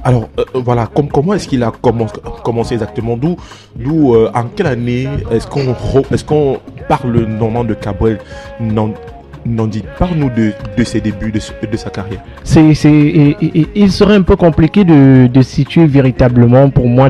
Alors, voilà, comment est-ce qu'il a commencé exactement? En quelle année est-ce qu'on parle normalement de Cabrel Nandi? Parle-nous de ses débuts, de sa carrière. Il serait un peu compliqué de situer véritablement, pour moi,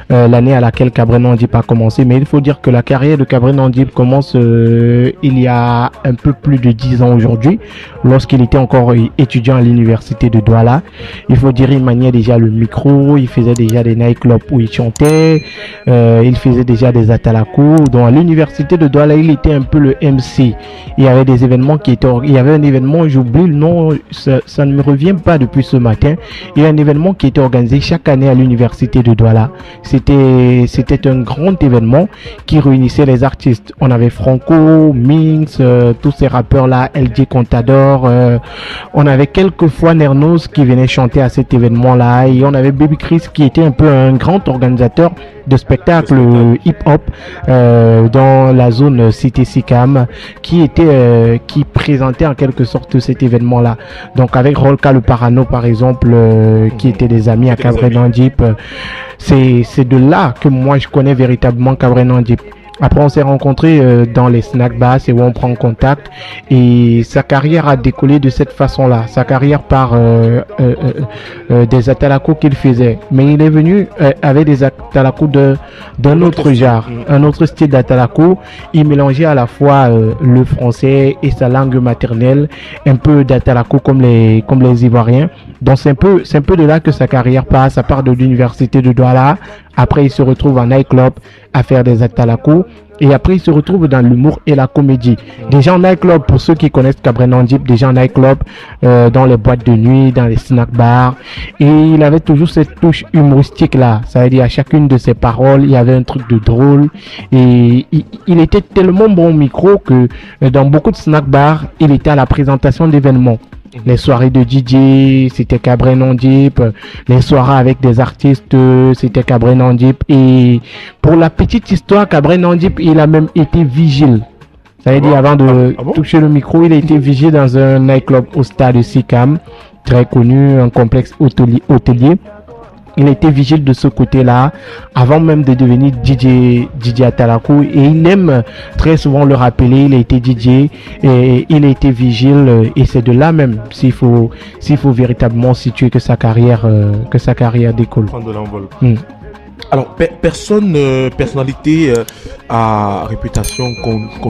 l'année à laquelle Cabrel Nandip a commencé. Mais il faut dire que la carrière de Cabrel Nandip commence il y a un peu plus de 10 ans aujourd'hui, lorsqu'il était encore étudiant à l'université de Douala. Il faut dire, il maniait déjà le micro, il faisait déjà des nightclubs où il chantait, il faisait déjà des atalakou. Donc à l'université de Douala, il était un peu le MC. Il y avait des événements il y avait un événement, j'oublie le nom, ça ne me revient pas depuis ce matin. Il y a un événement qui était organisé chaque année à l'université de Douala. C'était un grand événement qui réunissait les artistes. On avait Franco, Minx, tous ces rappeurs là, LJ Contador, on avait quelquefois Nernos qui venait chanter à cet événement là, et on avait Baby Chris qui était un peu un grand organisateur de spectacles hip-hop dans la zone Cité Sicam, qui présentait en quelque sorte cet événement-là. Donc avec Rolka le Parano par exemple, qui étaient des amis à Cabrel Nandip, c'est de là que moi je connais véritablement Cabrel Nandip. Après, on s'est rencontrés dans les snack bars, c'est où on prend contact, et sa carrière a décollé de cette façon-là. Sa carrière par des atalakos qu'il faisait, mais il est venu avec des atalakos d'un autre genre, un autre style d'atalako. Il mélangeait à la fois le français et sa langue maternelle, un peu d'atalako comme les Ivoiriens. Donc c'est un peu de là que sa carrière passe. À part de l'université de Douala. Après, il se retrouve en nightclub à faire des atalakos. Et après, il se retrouve dans l'humour et la comédie. Déjà en nightclub, pour ceux qui connaissent Cabrel Nandip, déjà en nightclub, dans les boîtes de nuit, dans les snack bars. Et il avait toujours cette touche humoristique là. Ça veut dire à chacune de ses paroles, il y avait un truc de drôle. Et il était tellement bon au micro que dans beaucoup de snack bars, il était à la présentation d'événements. Les soirées de DJ, c'était Cabrel Nandip. Les soirées avec des artistes, c'était Cabrel Nandip. Et pour la petite histoire, Cabrel Nandip, il a même été vigile. Ça veut dire, avant de toucher le micro, il a été vigile dans un nightclub au stade Sicam, très connu, un complexe hôtelier. Il était vigile de ce côté-là, avant même de devenir DJ Atalakou. Et il aime très souvent le rappeler, il a été DJ et il a été vigile. Et c'est de là même, s'il faut véritablement situer que sa carrière décolle. Prendre de l'envol. Alors, personnalité à réputation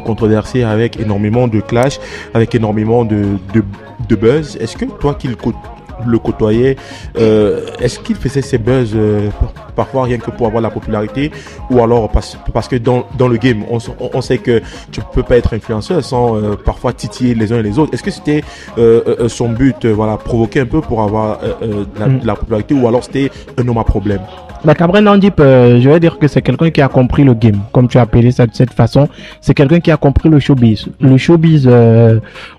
controversée, avec énormément de clash, avec énormément de buzz. Est-ce que toi qui le côtoyais, est-ce qu'il faisait ses buzz parfois rien que pour avoir la popularité, ou alors parce que dans le game on sait que tu peux pas être influenceur sans parfois titiller les uns et les autres? Est-ce que c'était son but, provoquer un peu pour avoir la popularité, ou alors c'était un homme à problème? Cabrel Nandip, je vais dire que c'est quelqu'un qui a compris le game, comme tu as appelé ça de cette façon. C'est quelqu'un qui a compris le showbiz. Le showbiz,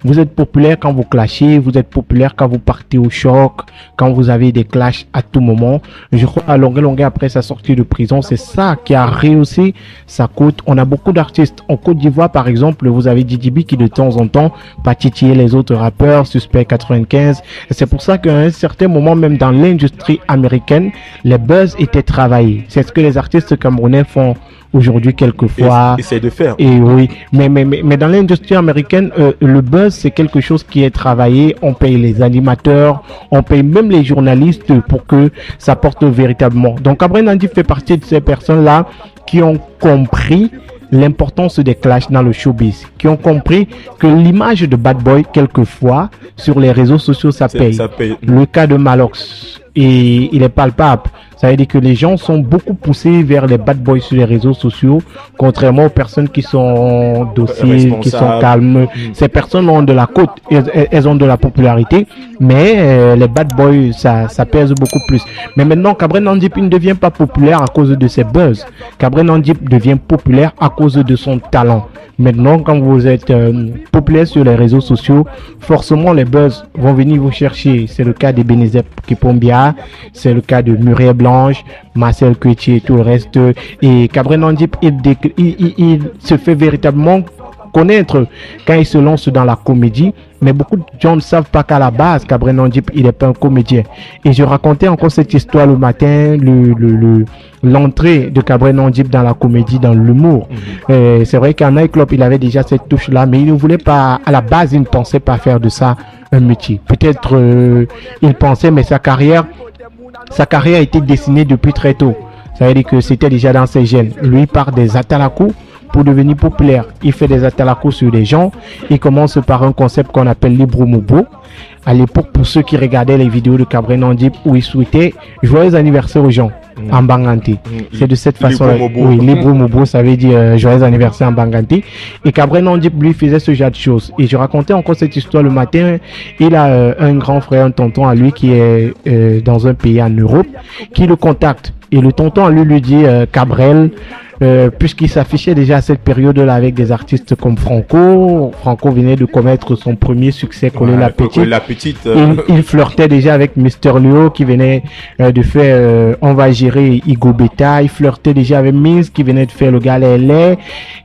vous êtes populaire quand vous clashez, vous êtes populaire quand vous partez au choc, quand vous avez des clashs à tout moment. Je crois à longueur après sa sortie de prison, c'est ça qui a rehaussé sa cote. On a beaucoup d'artistes. En Côte d'Ivoire, par exemple, vous avez Didi B qui de temps en temps va titiller les autres rappeurs, Suspect 95. Et c'est pour ça qu'à un certain moment, même dans l'industrie américaine, les buzz étaient travaillés. C'est ce que les artistes camerounais font aujourd'hui quelquefois. Essaye de faire. Et oui, mais dans l'industrie américaine, le buzz, c'est quelque chose qui est travaillé. On paye les animateurs, on paye même les journalistes pour que ça porte véritablement. Donc Cabrel Nandip fait partie de ces personnes-là qui ont compris l'importance des clashs dans le showbiz, qui ont compris que l'image de bad boy, quelquefois, sur les réseaux sociaux, ça paye. Le cas de Malox, et il est palpable. Ça veut dire que les gens sont beaucoup poussés vers les bad boys sur les réseaux sociaux, contrairement aux personnes qui sont dociles, qui sont calmes. Ces personnes ont de la cote, elles ont de la popularité, mais les bad boys, ça pèse beaucoup plus. Mais maintenant, Cabrel Nandip ne devient pas populaire à cause de ses buzz. Cabrel Nandip devient populaire à cause de son talent. Maintenant, quand vous êtes populaire sur les réseaux sociaux, forcément les buzz vont venir vous chercher. C'est le cas de Benezep Kipombia, c'est le cas de Muriel Blanche, Marcel Cuetier et tout le reste. Et Cabrel Nandip, il se fait véritablement connaître quand il se lance dans la comédie. Mais beaucoup de gens ne savent pas qu'à la base, Cabrel Nandip, il n'est pas un comédien. Et je racontais encore cette histoire le matin, l'entrée de Cabrel Nandip dans la comédie, dans l'humour. C'est vrai qu'en nightclub, il avait déjà cette touche-là, mais il ne voulait pas, à la base, il ne pensait pas faire de ça un métier. Peut-être il pensait, mais sa carrière a été dessinée depuis très tôt. Ça veut dire que c'était déjà dans ses gènes. Lui part des atalakou pour devenir populaire. Il fait des atalakou sur les gens. Il commence par un concept qu'on appelle Libro Mobo. À l'époque, pour ceux qui regardaient les vidéos de Cabrel Nandip où il souhaitait joyeux anniversaire aux gens en Banganté. C'est de cette façon-là. Oui, Libro Mobo, ça veut dire joyeux anniversaire en Banganté. Et Cabrel Nandip, lui, faisait ce genre de choses. Et je racontais encore cette histoire le matin. Il a un grand frère, un tonton à lui qui est dans un pays en Europe, qui le contacte. Et le tonton à lui dit Cabrel, puisqu'il s'affichait déjà à cette période-là avec des artistes comme Franco. Franco venait de commettre son premier succès, Coller la Petite. Il flirtait déjà avec Mister Leo qui venait de faire On va gérer Igo Beta. Il flirtait déjà avec Miz qui venait de faire le gars LA.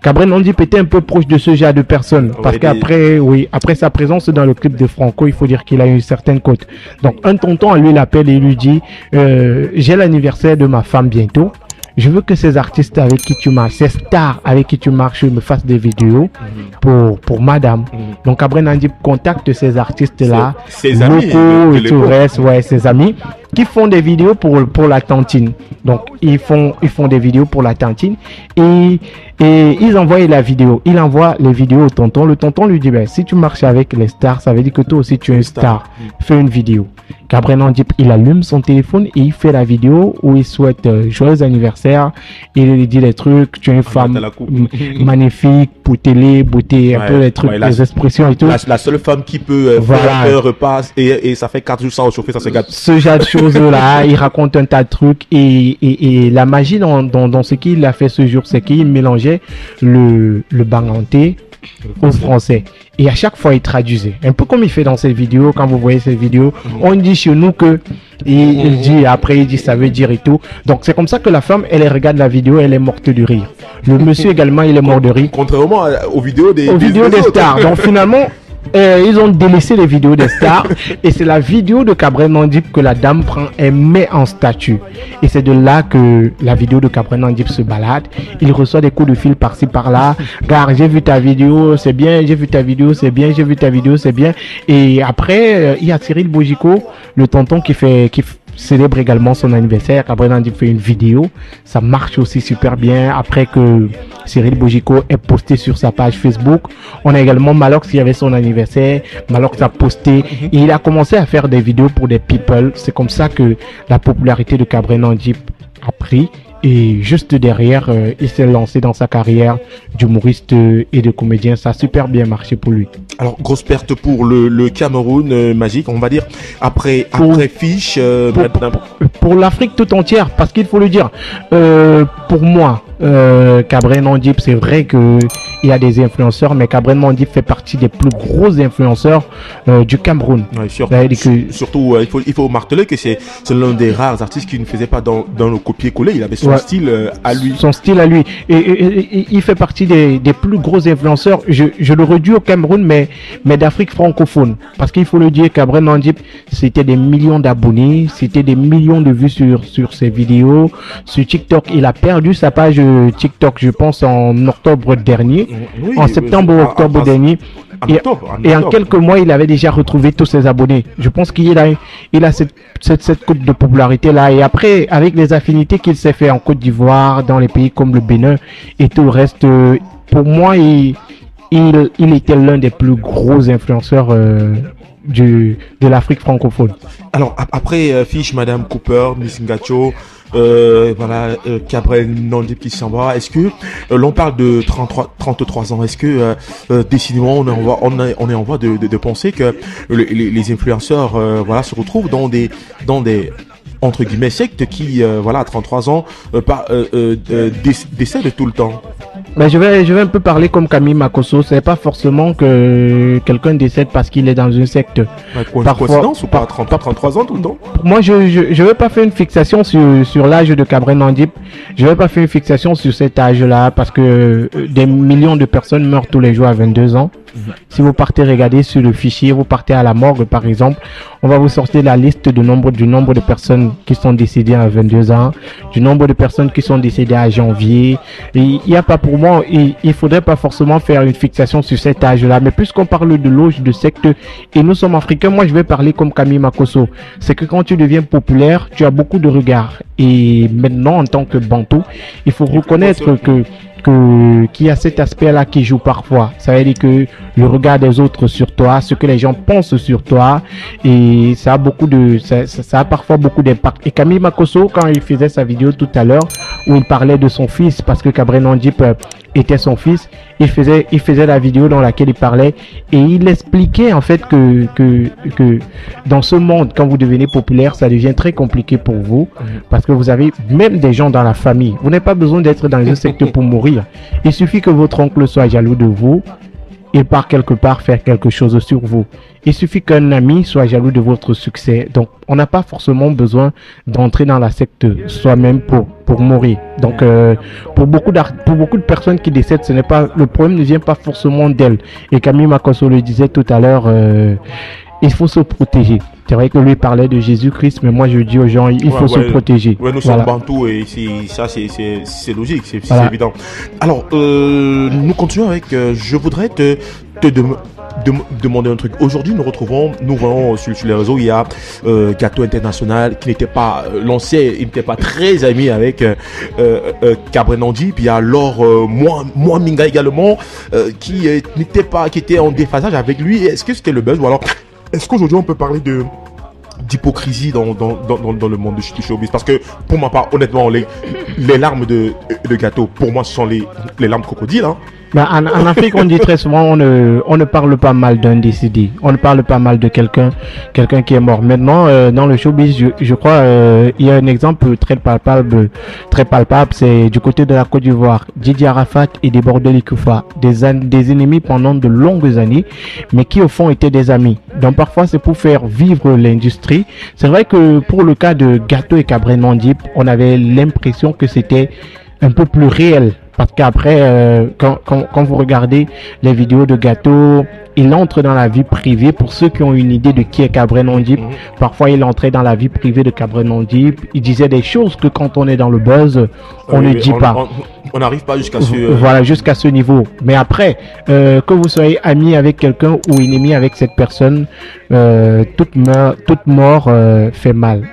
Cabrel Nandip était un peu proche de ce genre de personnes. Parce qu'après, après sa présence dans le clip de Franco, il faut dire qu'il a une certaine cote. Donc un tonton à lui l'appelle et lui dit j'ai l'anniversaire de ma femme bientôt. Je veux que ces artistes avec qui tu marches, ces stars avec qui tu marches, me fassent des vidéos pour madame. Donc Cabrel Nandip contacte ces artistes-là, ses amis locaux et tout le reste, ses amis, qui font des vidéos pour la tantine. Donc ils font des vidéos pour la tantine et ils envoient la vidéo. Il envoie les vidéos au tonton. Le tonton lui dit si tu marches avec les stars, ça veut dire que toi aussi tu es une star. Fais une vidéo. Cabrel Nandip, il allume son téléphone et il fait la vidéo où il souhaite joyeux anniversaire. Il lui dit des trucs, tu es une femme magnifique, pour télé, beauté, un peu les trucs, les expressions et tout. La seule femme qui peut faire un repas et ça fait 4 jours sans chauffer, ça se gâte. Ce genre de choses-là, il raconte un tas de trucs et la magie dans ce qu'il a fait ce jour, c'est qu'il mélangeait le banganté au français. Et à chaque fois, il traduisait. Un peu comme il fait dans cette vidéo. Quand vous voyez cette vidéo, on dit chez nous que il dit, après il dit ça veut dire et tout. Donc c'est comme ça que la femme, elle regarde la vidéo, elle est morte de rire. Le monsieur également, il est mort de rire. Contrairement aux vidéos des stars. Donc finalement, ils ont délaissé les vidéos des stars et c'est la vidéo de Cabrel Nandip que la dame prend et met en statut. Et c'est de là que la vidéo de Cabrel Nandip se balade. Il reçoit des coups de fil par-ci par-là. Car j'ai vu ta vidéo, c'est bien. J'ai vu ta vidéo, c'est bien. J'ai vu ta vidéo, c'est bien. Et après, il y a Cyril Bojico, le tonton qui célèbre également son anniversaire. Cabrel Nandip fait une vidéo, ça marche aussi super bien. Après que Cyril Bojico ait posté sur sa page Facebook, on a également Malox qui avait son anniversaire. Malox a posté et il a commencé à faire des vidéos pour des people. C'est comme ça que la popularité de Cabrel Nandip a pris. Et juste derrière, il s'est lancé dans sa carrière d'humoriste et de comédien. Ça a super bien marché pour lui. Alors, grosse perte pour le Cameroun, Magique, on va dire, après Fiche. Pour l'Afrique tout entière, parce qu'il faut le dire, pour moi, Cabrel Nandip, c'est vrai que il y a des influenceurs, mais Cabrel Nandip fait partie des plus gros influenceurs du Cameroun. Ouais, surtout, il faut marteler que c'est l'un des rares artistes qui ne faisait pas dans le copier-coller. Il avait son style à lui. Son style à lui. Et il fait partie des plus gros influenceurs. Je le redis au Cameroun, mais d'Afrique francophone. Parce qu'il faut le dire, Cabrel Nandip, c'était des millions d'abonnés, c'était des millions de vues sur ses vidéos. Sur TikTok, il a perdu sa page TikTok, je pense, en octobre dernier. Oui, en septembre ou octobre dernier. Et en quelques mois, il avait déjà retrouvé tous ses abonnés. Je pense qu'il a cette cote de popularité là. Et après, avec les affinités qu'il s'est fait en Côte d'Ivoire, dans les pays comme le Bénin et tout le reste, pour moi, il était l'un des plus gros influenceurs de l'Afrique francophone. Alors après Fiche, Madame Cooper, Miss Ngacho, Cabrel Nandip qui s'en va. Est-ce que l'on parle de 33 ans? Est-ce que décidément on est en voie de penser que les influenceurs se retrouvent dans des entre guillemets sectes qui à 33 ans décèdent tout le temps? Ben, je vais un peu parler comme Camille Makosso. C'est pas forcément que quelqu'un décède parce qu'il est dans une secte. Coïncidence ou pas 33 ans tout le temps? Moi, je vais pas faire une fixation sur l'âge de Cabré Nandip. Je vais pas faire une fixation sur cet âge-là parce que des millions de personnes meurent tous les jours à 22 ans. Si vous partez regarder sur le fichier, vous partez à la morgue par exemple, on va vous sortir la liste du nombre de personnes qui sont décédées à 22 ans, du nombre de personnes qui sont décédées à janvier. Et il n'y a pas pour moi, il faudrait pas forcément faire une fixation sur cet âge-là, mais puisqu'on parle de loge, de secte, et nous sommes africains, moi je vais parler comme Camille Makosso. C'est que quand tu deviens populaire, tu as beaucoup de regards. Et maintenant, en tant que Bantou, il faut reconnaître qu'il y a cet aspect-là qui joue parfois. Ça veut dire que le regard des autres sur toi, ce que les gens pensent sur toi, et ça a parfois beaucoup d'impact. Et Camille Makosso, quand il faisait sa vidéo tout à l'heure, où il parlait de son fils, parce que Cabré Nandip était son fils, il faisait la vidéo dans laquelle il parlait, et il expliquait en fait que dans ce monde, quand vous devenez populaire, ça devient très compliqué pour vous, parce que vous avez même des gens dans la famille. Vous n'avez pas besoin d'être dans un secteur pour mourir. Il suffit que votre oncle soit jaloux de vous et part quelque part faire quelque chose sur vous. Il suffit qu'un ami soit jaloux de votre succès. Donc, on n'a pas forcément besoin d'entrer dans la secte soi-même pour mourir. Donc, pour beaucoup de personnes qui décèdent, le problème ne vient pas forcément d'elles. Et Camille Makosso le disait tout à l'heure, il faut se protéger. C'est vrai que lui parlait de Jésus-Christ, mais moi je dis aux gens, il faut se protéger. Ouais, nous sommes bantous et ça c'est logique, c'est évident. Alors, nous continuons avec, je voudrais te demander un truc. Aujourd'hui, nous voyons sur les réseaux, il y a Gâteau International qui n'était pas lancé, il n'était pas très ami avec Cabré Nandip. Puis il y a Laure moi Minga également qui était en déphasage avec lui. Est-ce que c'était le buzz ou alors est-ce qu'aujourd'hui on peut parler d'hypocrisie dans le monde du showbiz? Parce que pour ma part, honnêtement, les larmes de Gâteau, pour moi, ce sont les larmes de crocodile. Hein. Ben, en Afrique, on dit très souvent, on ne parle pas mal d'un décédé. On ne parle pas mal de quelqu'un qui est mort. Maintenant, dans le showbiz, je crois, il y a un exemple très palpable, c'est du côté de la Côte d'Ivoire. Didier Arafat et des Bordel Ikoufa, des ennemis pendant de longues années, mais qui au fond étaient des amis. Donc parfois, c'est pour faire vivre l'industrie. C'est vrai que pour le cas de Gâteau et Cabré Nandip, on avait l'impression que c'était un peu plus réel. Parce qu'après, quand vous regardez les vidéos de Gâteau, il entre dans la vie privée. Pour ceux qui ont une idée de qui est Cabré Nandip, parfois il entrait dans la vie privée de Cabré Nandip. Il disait des choses que quand on est dans le buzz, on ne dit pas. On n'arrive pas jusqu'à ce... Voilà, jusqu'à ce niveau. Mais après, que vous soyez ami avec quelqu'un ou ennemi avec cette personne, toute mort fait mal.